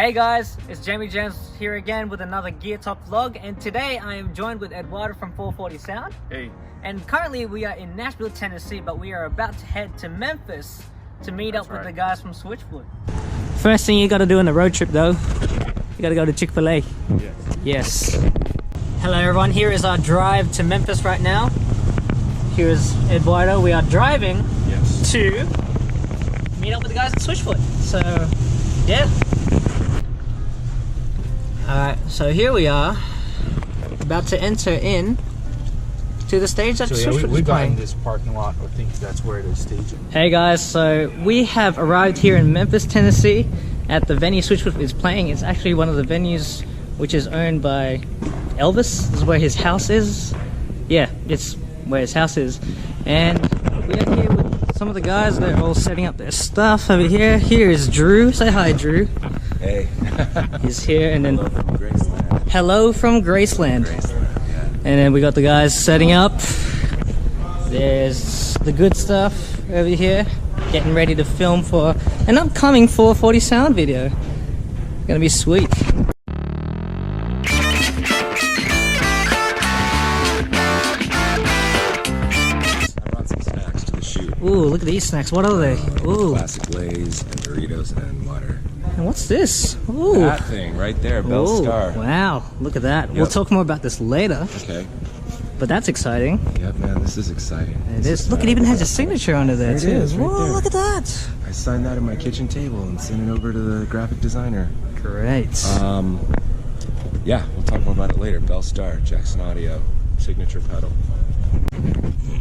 Hey guys, it's Jemmuel here again with another Gear Talk vlog, and today I am joined with Eduardo from 440 Sound. Hey. And currently we are in Nashville, Tennessee, but we are about to head to Memphis to meet up with the guys from Switchfoot. First thing you gotta do on the road trip though, you gotta go to Chick-fil-A. Yes. Hello everyone, here is our drive to Memphis right now. Here's Eduardo. We are driving to meet up with the guys at Switchfoot. So, yeah. Alright, so here we are, about to enter in to the stage that Switchfoot is playing. We got in this parking lot. I think that's where they're staging. Hey guys, so we have arrived here in Memphis, Tennessee at the venue Switchfoot is playing. It's actually one of the venues which is owned by Elvis. This is where his house is. Yeah, it's where his house is. And we are here with some of the guys. They're all setting up their stuff over here. Here is Drew. Say hi, Drew. Hey. He's here, and then Hello from Graceland. Hello from Graceland. Yeah. And then we got the guys setting up. There's the good stuff over here, getting ready to film for an upcoming 440 Sound video. Gonna be sweet. Ooh, look at these snacks. What are they? Ooh. Classic Lay's and Doritos and water. And what's this? Ooh. That thing right there, Bell Star. Wow, look at that. We'll talk more about this later. Okay. But that's exciting. Yep, man, this is exciting. It is. Look, it even has your signature under there, too. It is, right Whoa, there. look at that. I signed that at my kitchen table and sent it over to the graphic designer. Great. Yeah, we'll talk more about it later. Bell Star, Jackson Audio, signature pedal.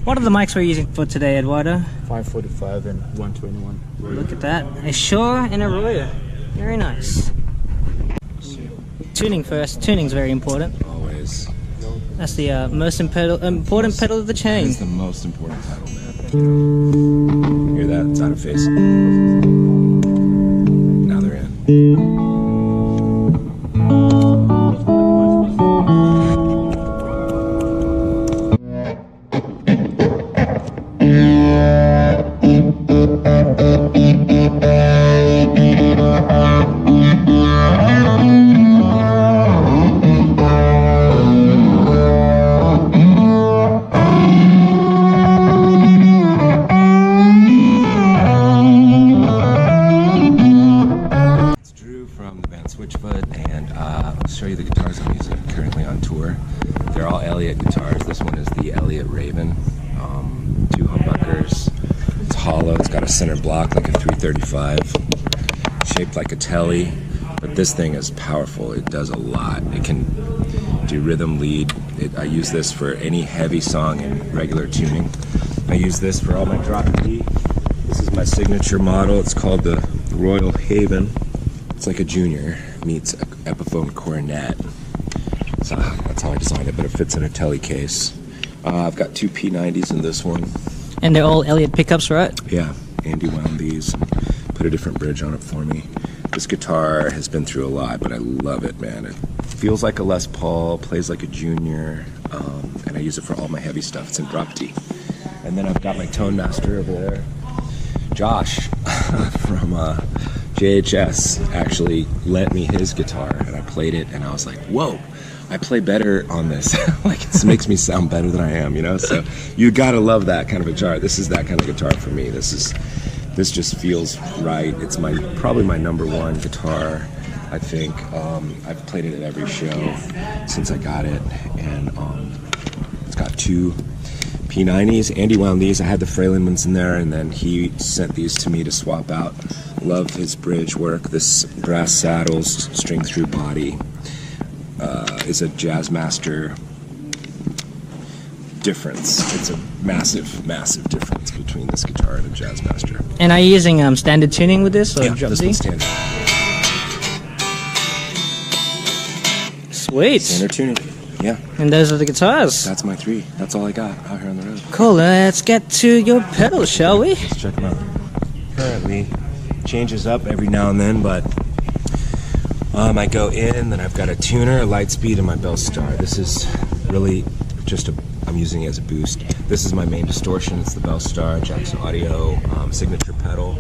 What are the mics we're using for today, Eduardo? 545 and 121. Look at that. A Shure and a Royer. Very nice. Tuning first. Tuning's very important. Always. That's the most important pedal of the chain. It's the most important pedal, man. Hear that? It's out of phase. Now they're in. Switchfoot, and I'll show you the guitars I'm using currently on tour. They're all Elliott guitars. This one is the Elliott Raven, 2 humbuckers. It's hollow, it's got a center block like a 335, shaped like a telly, but this thing is powerful. It does a lot. It can do rhythm lead. I use this for any heavy song in regular tuning. I use this for all my drop D. This is my signature model. It's called the Royal Haven. It's like a Junior meets Epiphone Coronet. So that's how I designed it, but it fits in a telly case. I've got 2 P90s in this one. And they're all Elliott pickups, right? Yeah, Andy wound these and put a different bridge on it for me. This guitar has been through a lot, but I love it, man. It feels like a Les Paul, plays like a Junior, and I use it for all my heavy stuff. It's in drop D. And then I've got my Tone Master over there. Josh from JHS actually lent me his guitar, and I played it, and I was like, whoa, I play better on this. Like, it makes me sound better than I am, you know? So you gotta love that kind of guitar. This is that kind of guitar for me. This just feels right. It's probably my #1 guitar, I think. I've played it at every show since I got it, and it's got 2 P90s. Andy wound these. I had the Fralin ones in there, and then he sent these to me to swap out. Love his bridge work. This brass saddles, string through body is a Jazzmaster difference. It's a massive, massive difference between this guitar and a Jazzmaster. And are you using standard tuning with this? Or Yeah, drop this D? one's standard. Sweet. Standard tuning. Yeah. And those are the guitars. That's my 3. That's all I got out here on the road. Cool. Let's get to your pedals, shall we? Let's check them out. Currently, changes up every now and then, but I go in, then I've got a tuner, a Lightspeed, and my Bell Star. This is really just I'm using it as a boost. This is my main distortion. It's the Bell Star Jackson Audio signature pedal.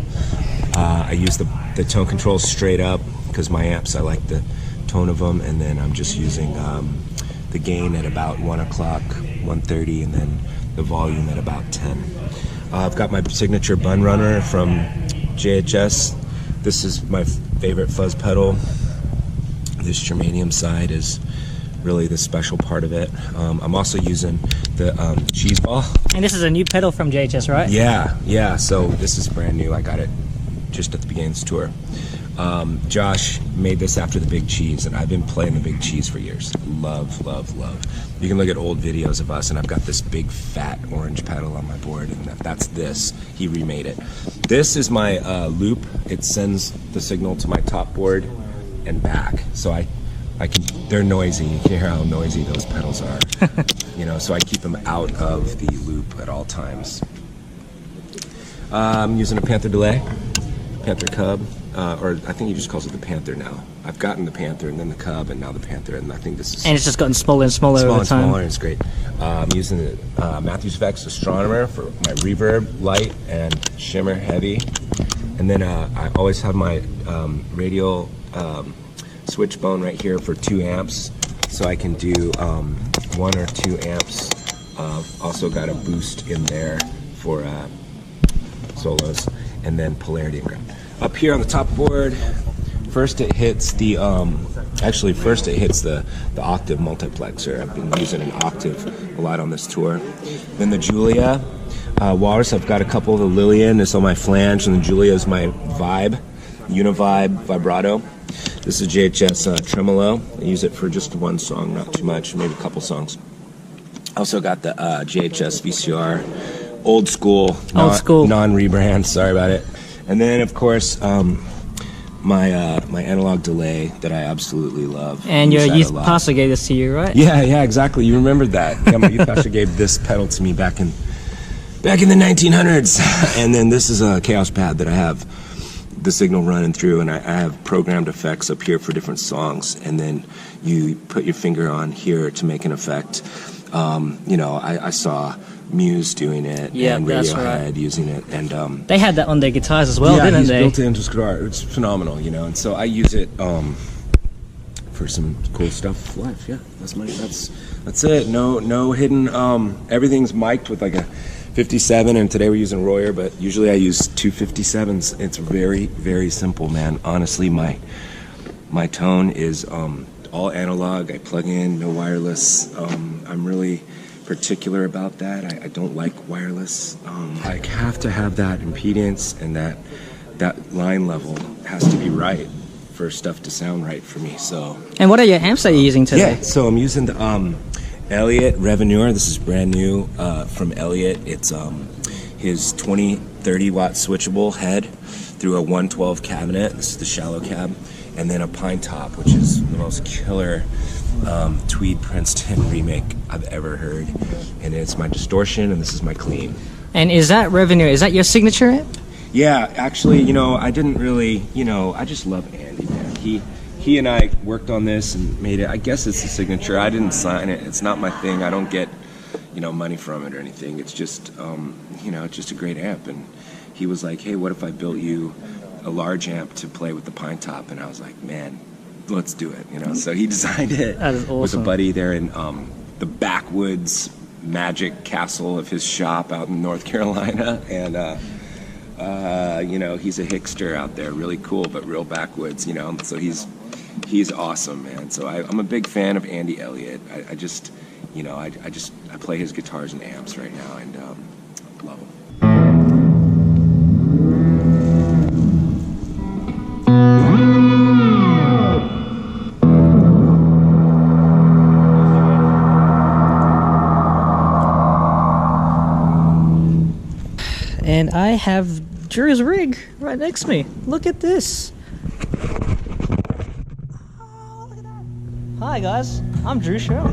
I use the tone control straight up, because my amps, I like the tone of them, and then I'm just using the gain at about 1 o'clock, 1:30, and then the volume at about 10. I've got my signature bun runner from JHS. This is my favorite fuzz pedal. This germanium side is really the special part of it. I'm also using the cheese ball. And this is a new pedal from JHS, right? Yeah. So this is brand new. I got it just at the beginning of this tour. Josh made this after the Big Cheese, and I've been playing the Big Cheese for years. Love. You can look at old videos of us, and I've got this big fat orange pedal on my board, and that's this. He remade it. This is my loop. It sends the signal to my top board and back. So I can. They're noisy. You can hear how noisy those pedals are. You know, so I keep them out of the loop at all times. I'm using a Panther delay, Panther Cub. Or I think he just calls it the Panther now. I've gotten the Panther and then the Cub and now the Panther, and I think this is... And it's just gotten smaller and smaller over time. Smaller, and it's great. I'm using the Matthews Vex Astronomer for my reverb, light, and shimmer heavy. And then I always have my radial switch bone right here for 2 amps, so I can do 1 or 2 amps. Also got a boost in there for solos, and then polarity and ground. Up here on the top board, first it hits the first it hits the octave multiplexer. I've been using an octave a lot on this tour. Then the Julia Walrus. I've got a couple of the Lillian. It's on my flange, and the Julia is my vibe, Univibe vibrato. This is JHS tremolo. I use it for just 1 song, not too much, maybe a couple songs. Also got the JHS VCR, old school, non-rebrand. Sorry about it. And then, of course, my analog delay that I absolutely love. And your youth pastor gave this to you, right? Yeah, exactly. You remembered that. Yeah, my youth pastor gave this pedal to me back in the 1900s. And then this is a Chaos pad that I have the signal running through, and I have programmed effects up here for different songs. And then you put your finger on here to make an effect. You know, I saw Muse doing it, and Radiohead using it, and they had that on their guitars as well, didn't they? Yeah, built it into his guitar. It's phenomenal, you know. And so I use it for some cool stuff live. Yeah, that's it. No hidden. Everything's mic'd with like a 57, and today we're using Royer, but usually I use 2 57s. It's very, very simple, man. Honestly, my tone is all analog. I plug in, no wireless. I'm really particular about that. I don't like wireless. I have to have that impedance, and that line level has to be right for stuff to sound right for me. So. And what are your amps that you're using today? Yeah, so I'm using the Elliott Reveneur. This is brand new from Elliott. It's his 20-30 watt switchable head through a 112 cabinet. This is the shallow cab, and then a pine top, which is the most killer Tweed Princeton remake I've ever heard. And it's my distortion, and this is my clean. And is that Revenue, is that your signature amp? Yeah, actually, you know, I didn't really, you know, I just love Andy, man. He and I worked on this and made it. I guess it's a signature. I didn't sign it. It's not my thing. I don't get, you know, money from it or anything. It's just, you know, it's just a great amp. And he was like, hey, what if I built you a large amp to play with the pine top? And I was like, man, let's do it, you know. So he designed it. That is awesome. With a buddy there in the backwoods magic castle of his shop out in North Carolina. And, you know, he's a hickster out there, really cool, but real backwoods, you know. So he's awesome, man. So I'm a big fan of Andy Elliott. I just, you know, I play his guitars and amps right now, and love him. And I have Drew's rig right next to me. Look at this. Oh, look at that. Hi guys, I'm Drew Shirley.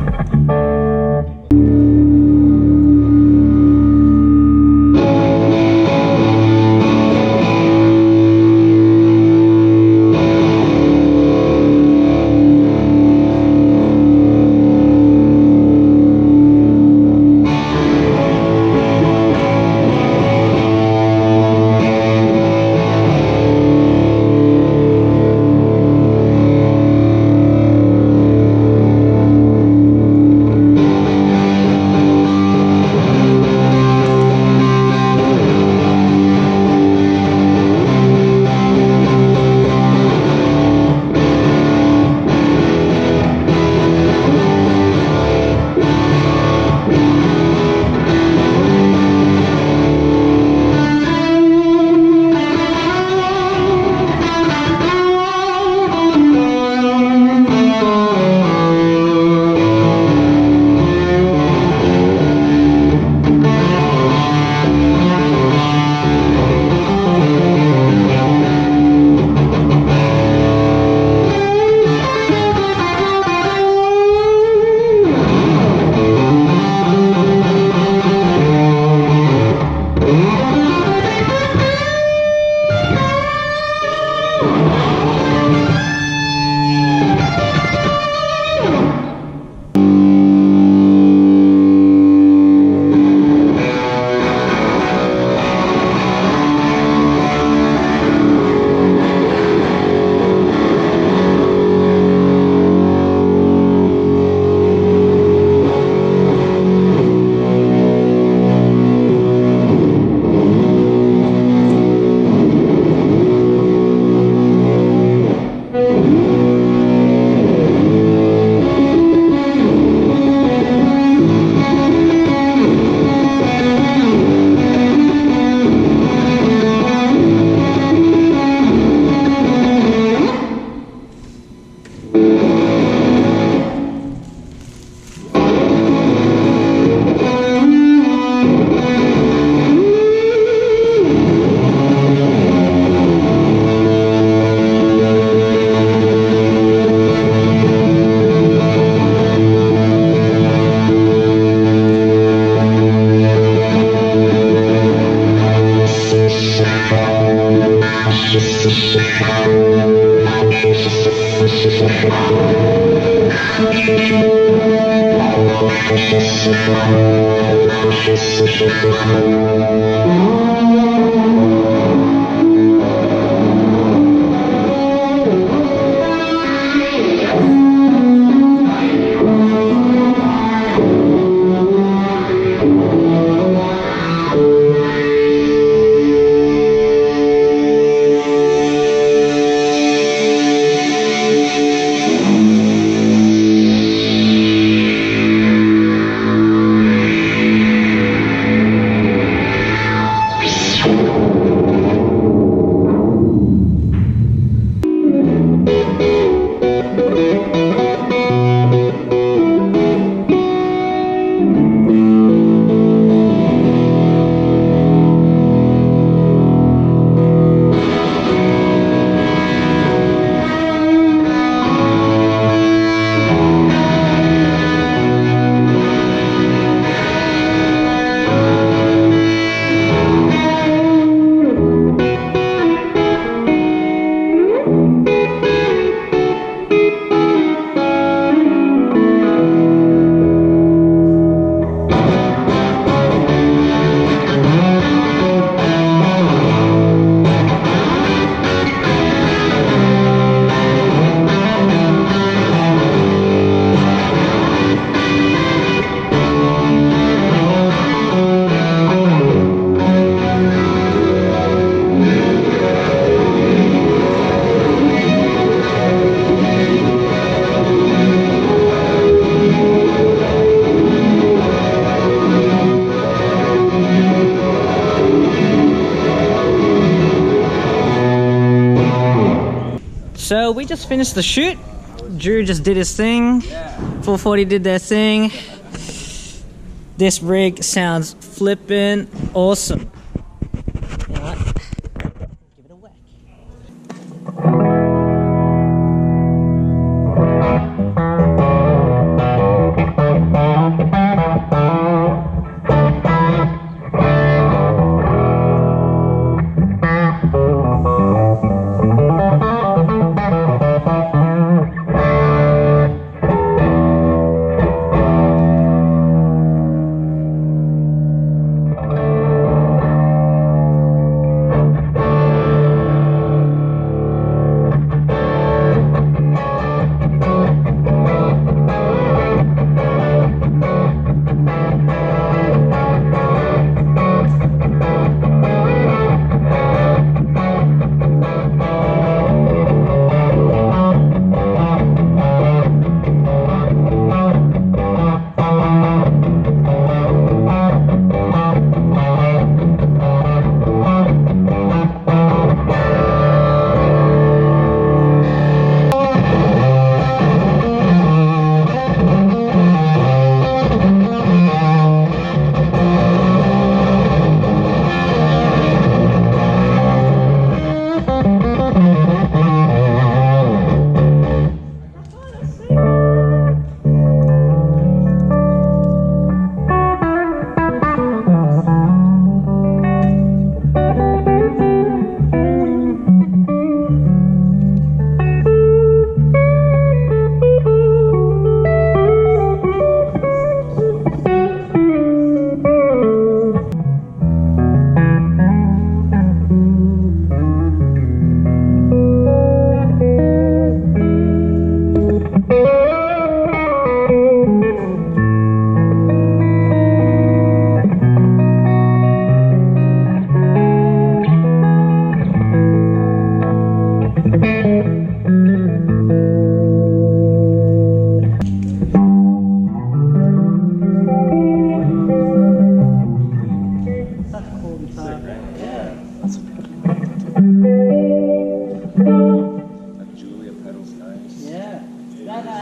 So we just finished the shoot. Drew just did his thing. 440 did their thing. This rig sounds flippin' awesome. You know what? Give it a whack.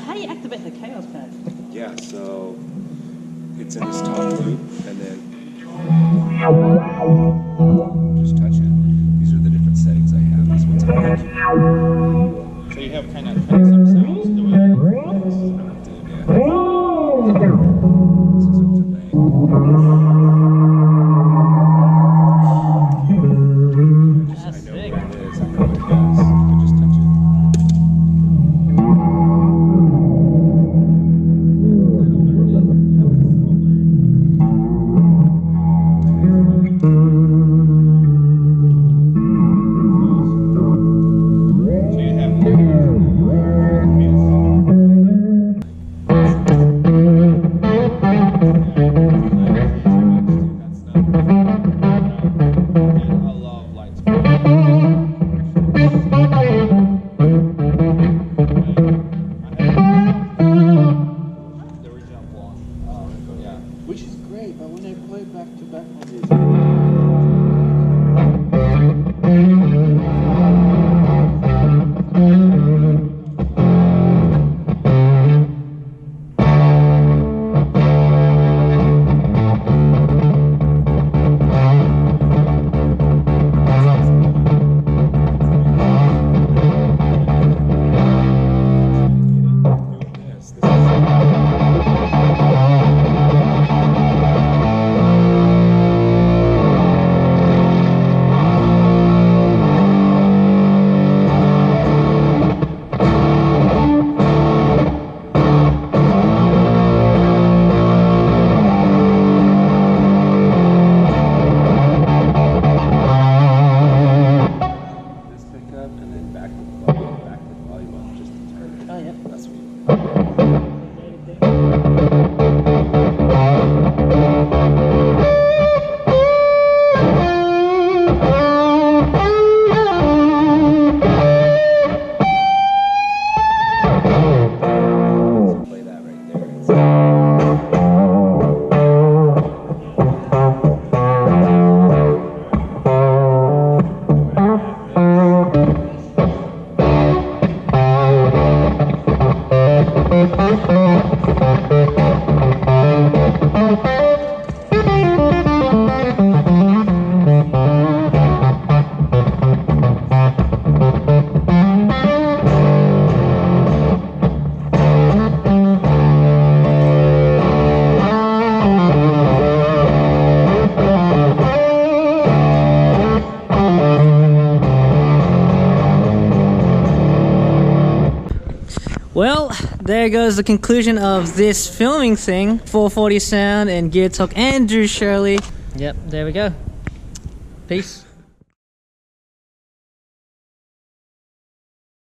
How do you activate the chaos pad? Yeah, so it's in this top loop, and then just touch it. These are the different settings I have. This one's on. So you have kind of some sounds the way Yeah. This is up to me. I know what it is. I know what it does. You can just touch it. is great, but when I play back to back on this. Well, there goes the conclusion of this filming thing. 440 Sound and Gear Talk and Drew Shirley. Yep, there we go. Peace.